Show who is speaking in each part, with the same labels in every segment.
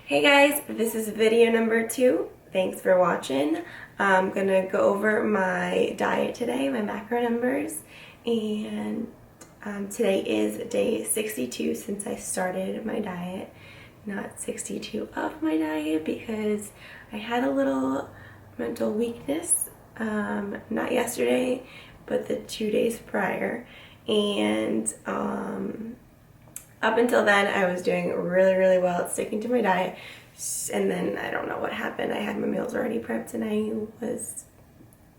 Speaker 1: Hey guys, this is video number 2. Thanks for watching. I'm gonna go over my diet today, my macro numbers, and today is day 62 since I started my diet, not 62 of my diet because I had a little mental weakness, not yesterday, but the 2 days prior, and up until then, I was doing really well at sticking to my diet, and then I don't know what happened. I had my meals already prepped, and I was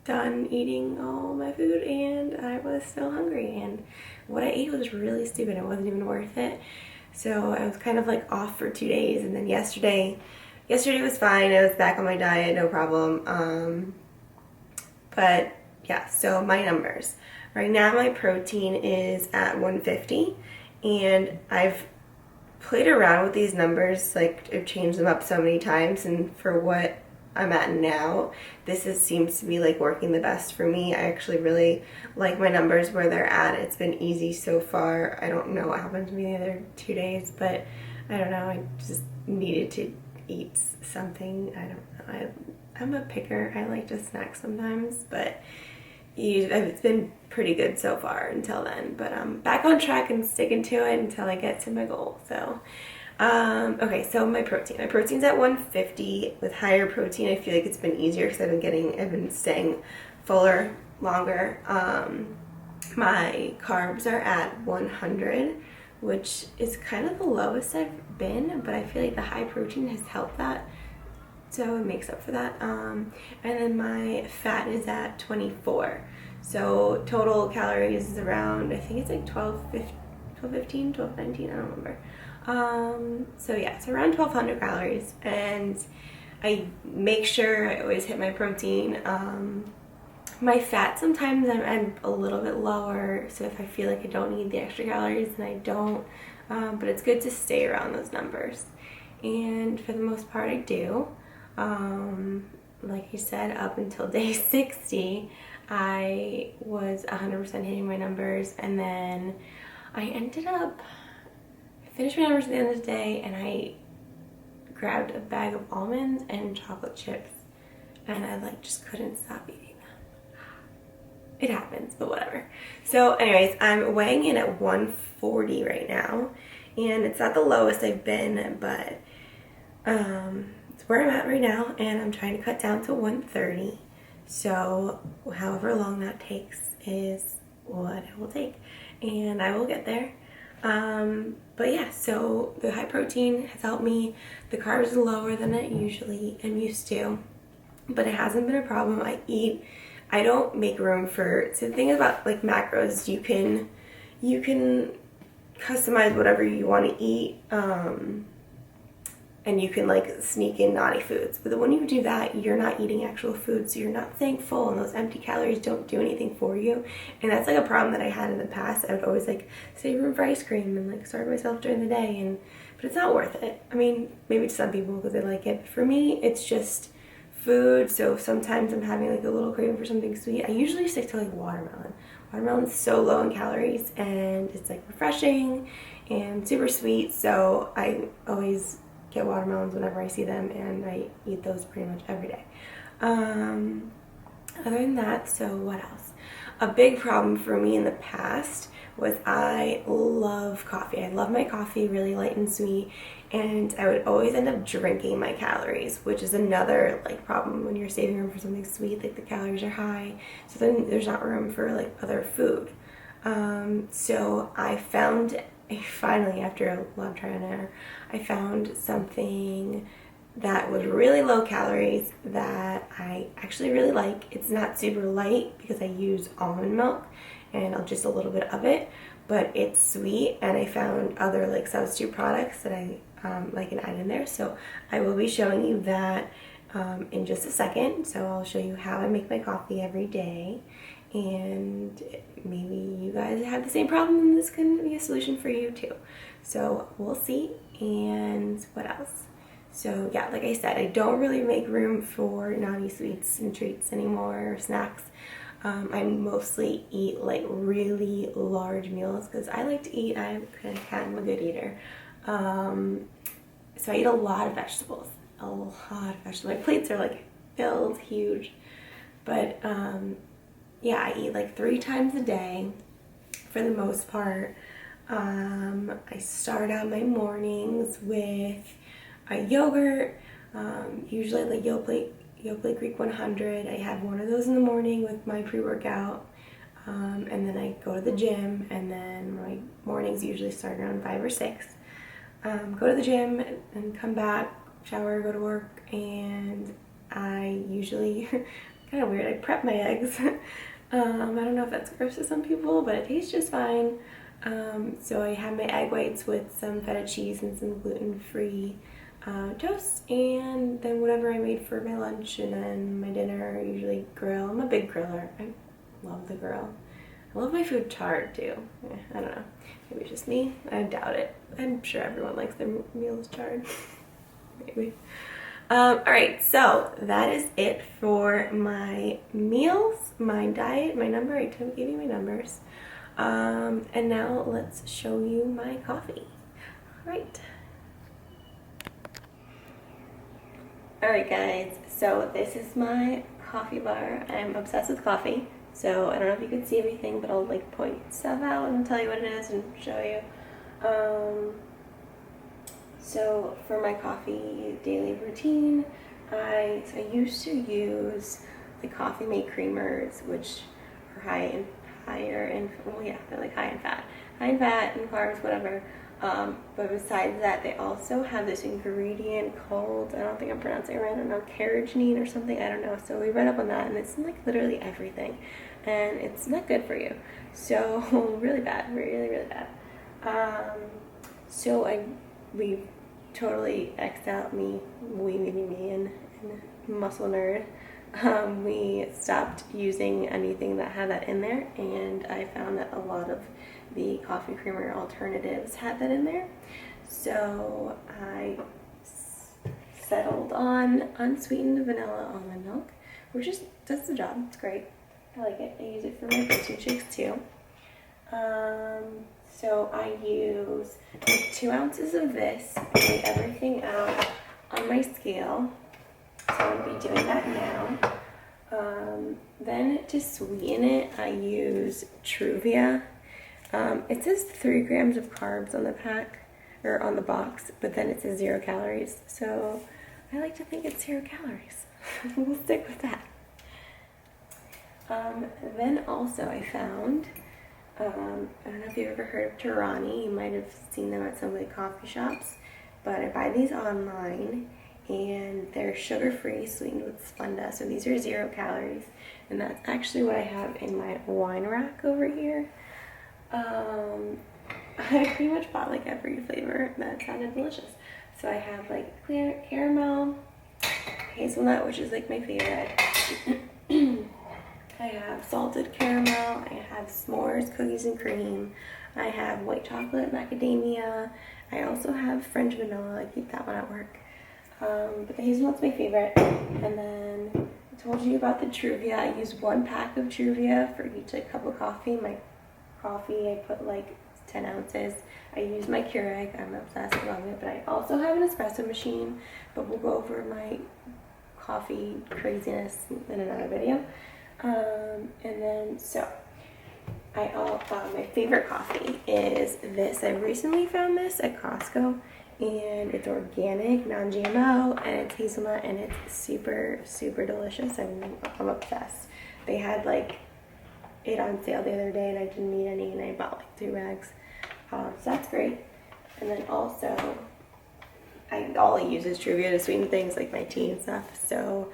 Speaker 1: done eating all my food, and I was still hungry, and what I ate was really stupid. It wasn't even worth it, so I was kind of like off for 2 days, and then yesterday was fine. I was back on my diet, no problem, but yeah, so my numbers. Right now, my protein is at 150. And I've played around with these numbers, like I've changed them up so many times, and for what I'm at now, seems to be like working the best for me. I actually really like my numbers where they're at. It's been easy so far. I don't know what happened to me the other 2 days, but I don't know, I just needed to eat something. I don't know, I'm a picker. I like to snack sometimes, but it's been pretty good so far until then, but I'm back on track and sticking to it until I get to my goal. So okay, so my protein's at 150. With higher protein, I feel like it's been easier because I've been staying fuller longer. My carbs are at 100, which is kind of the lowest I've been, but I feel like the high protein has helped that, so it makes up for that. And then my fat is at 24. So total calories is around, I think it's like 1215, 1219, I don't remember. So yeah, it's around 1200 calories, and I make sure I always hit my protein. My fat, sometimes I'm a little bit lower, so if I feel like I don't need the extra calories, then I don't, but it's good to stay around those numbers, and for the most part I do. Like I said, up until day 60, I was 100% hitting my numbers, and then I finished my numbers at the end of the day, and I grabbed a bag of almonds and chocolate chips, and I just couldn't stop eating them. It happens, but whatever. So anyways, I'm weighing in at 140 right now, and it's not the lowest I've been, but it's where I'm at right now, and I'm trying to cut down to 130. So however long that takes is what it will take, and I will get there. But yeah, so the high protein has helped me. The carbs are lower than I usually am used to, but it hasn't been a problem. I don't make room for, so the thing about like macros, you can customize whatever you want to eat, and you can like sneak in naughty foods. But when you do that, you're not eating actual food, so you're not staying full, and those empty calories don't do anything for you. And that's like a problem that I had in the past. I would always like save room for ice cream and like starve myself during the day, but it's not worth it. I mean, maybe to some people because they like it. But for me, it's just food. So sometimes I'm having like a little craving for something sweet. I usually stick to like watermelon. Watermelon's so low in calories, and it's like refreshing and super sweet. So I always get watermelons whenever I see them, and I eat those pretty much every day. Other than that, so what else? A big problem for me in the past was I love coffee. I love my coffee really light and sweet, and I would always end up drinking my calories, which is another like problem when you're saving room for something sweet. Like the calories are high, so then there's not room for like other food. So I finally, after a lot of trial and error, I found something that was really low calories that I actually really like. It's not super light because I use almond milk and just a little bit of it, but it's sweet, and I found other like substitute products that I like and add in there. So I will be showing you that in just a second. So I'll show you how I make my coffee every day, and maybe you guys have the same problem and this can be a solution for you too. So we'll see. And what else? So yeah, like I said, I don't really make room for naughty sweets and treats anymore, or snacks. I mostly eat like really large meals because I like to eat. I'm a good eater. So I eat a lot of vegetables, a lot of vegetables. My plates are like filled, huge. But yeah, I eat like 3 times a day for the most part. I start out my mornings with a yogurt, usually like Yoplait Greek 100. I have one of those in the morning with my pre-workout. And then I go to the gym, and then my mornings usually start around 5 or 6. Go to the gym and come back, shower, go to work, and I usually, kind of weird, I prep my eggs. I don't know if that's gross to some people, but it tastes just fine. So I have my egg whites with some feta cheese and some gluten-free toast, and then whatever I made for my lunch, and then my dinner, I usually grill. I'm a big griller. I love the grill. I love my food charred too. I don't know. Maybe it's just me. I doubt it. I'm sure everyone likes their meals charred. Maybe. Alright, so that is it for my meals, my diet, my number. I gave you my numbers. And now let's show you my coffee. Alright. Alright guys, so this is my coffee bar. I'm obsessed with coffee. So I don't know if you can see everything, but I'll like point stuff out and tell you what it is and show you. So for my coffee daily routine, I used to use the Coffee Mate creamers, which are higher in, well yeah, they're like high in fat and carbs, whatever. But besides that, they also have this ingredient called, I don't think I'm pronouncing it right, I don't know, carrageenine or something, I don't know. So we read up on that, and it's in like literally everything, and it's not good for you. So really bad, really, really bad. So we totally X'd out me and muscle nerd. We stopped using anything that had that in there, and I found that a lot of the coffee creamer alternatives had that in there. So I settled on unsweetened vanilla almond milk, which just does the job. It's great. I like it. I use it for my protein shakes too. So I use like 2 ounces of this. I weigh everything out on my scale. So I'm going to be doing that now. Then to sweeten it, I use Truvia. It says 3 grams of carbs on the pack, or on the box, but then it says 0 calories. So I like to think it's 0 calories. We'll stick with that. Then also I found, I don't know if you've ever heard of Torani. You might have seen them at some of the coffee shops, but I buy these online, and they're sugar-free, sweetened with Splenda. So these are 0 calories, and that's actually what I have in my wine rack over here. I pretty much bought like every flavor that sounded delicious. So I have like clear caramel, hazelnut, which is like my favorite. I have salted caramel, I have s'mores, cookies and cream, I have white chocolate, macadamia, I also have French vanilla. I keep that one at work. But the hazelnut's my favorite. And then I told you about the Truvia. I use 1 pack of Truvia for each like cup of coffee. My coffee, I put like 10 ounces. I use my Keurig. I'm obsessed, I love it. But I also have an espresso machine, but we'll go over my coffee craziness in another video. And then so my favorite coffee is this. I recently found this at Costco, and it's organic, non-GMO, and it's hazelnut, and it's super, super delicious. I'm obsessed. They had like it on sale the other day, and I didn't need any, and I bought like 2 bags. So that's great. And then also, all I use is Truvia to sweeten things like my tea and stuff. So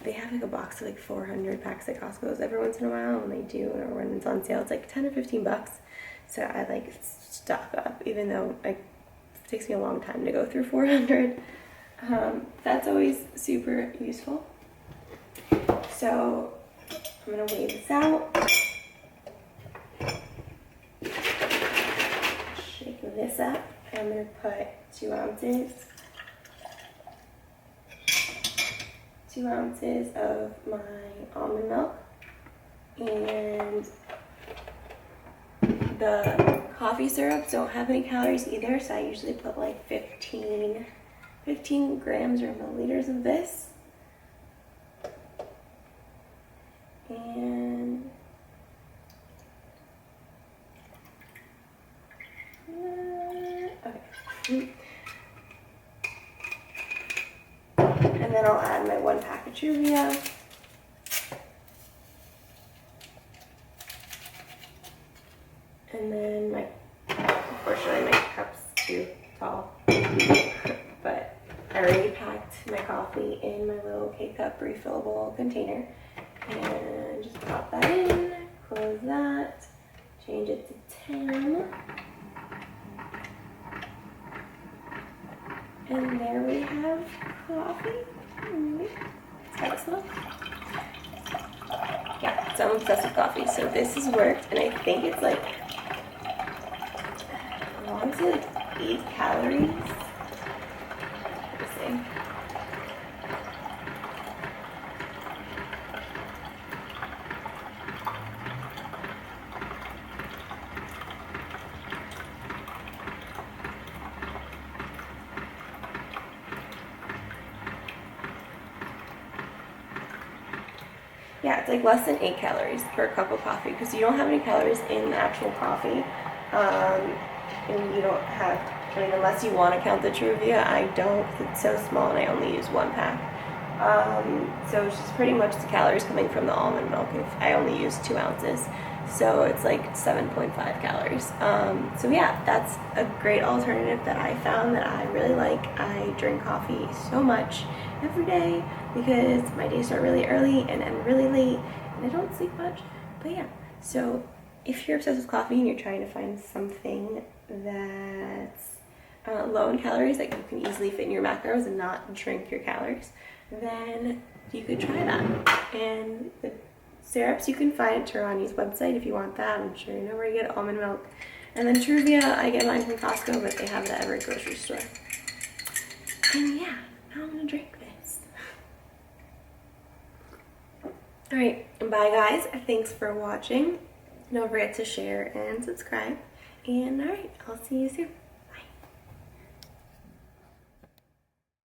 Speaker 1: they have like a box of like 400 packs at Costco's every once in a while, when they do, or when it's on sale, it's like 10 or 15 bucks. So I like stock up, even though it takes me a long time to go through 400. That's always super useful. So I'm gonna weigh this out. Shake this up. I'm gonna put 2 ounces. 2 ounces of my almond milk, and the coffee syrups don't have any calories either, so I usually put like 15 15 grams or milliliters of this. And okay. And then I'll add my 1 pack of Truvia. And then unfortunately my cup's too tall, but I already packed my coffee in my little K-cup refillable container. And just pop that in, close that, change it to 10. And there we have coffee. Let's smell. Yeah, so I'm obsessed with coffee. So this has worked, and I think it's like, I want to say like 8 calories. Let's see. Yeah, it's like less than 8 calories per cup of coffee because you don't have any calories in the actual coffee. And you don't have, I mean, unless you want to count the Truvia, I don't, it's so small and I only use 1 pack. So it's just pretty much the calories coming from the almond milk if I only use 2 ounces. So it's like 7.5 calories. So yeah, that's a great alternative that I found that I really like. I drink coffee so much every day because my days start really early and end really late and I don't sleep much. But yeah, so if you're obsessed with coffee and you're trying to find something that's low in calories that you can easily fit in your macros and not drink your calories, then you could try that. And the syrups you can find at Tarani's website if you want that. I'm sure you know where you get almond milk. And then Truvia, I get mine from Costco, but they have it at every grocery store. And yeah, now I'm gonna drink this. Alright, bye guys. Thanks for watching. Don't forget to share and subscribe. And alright, I'll see you soon.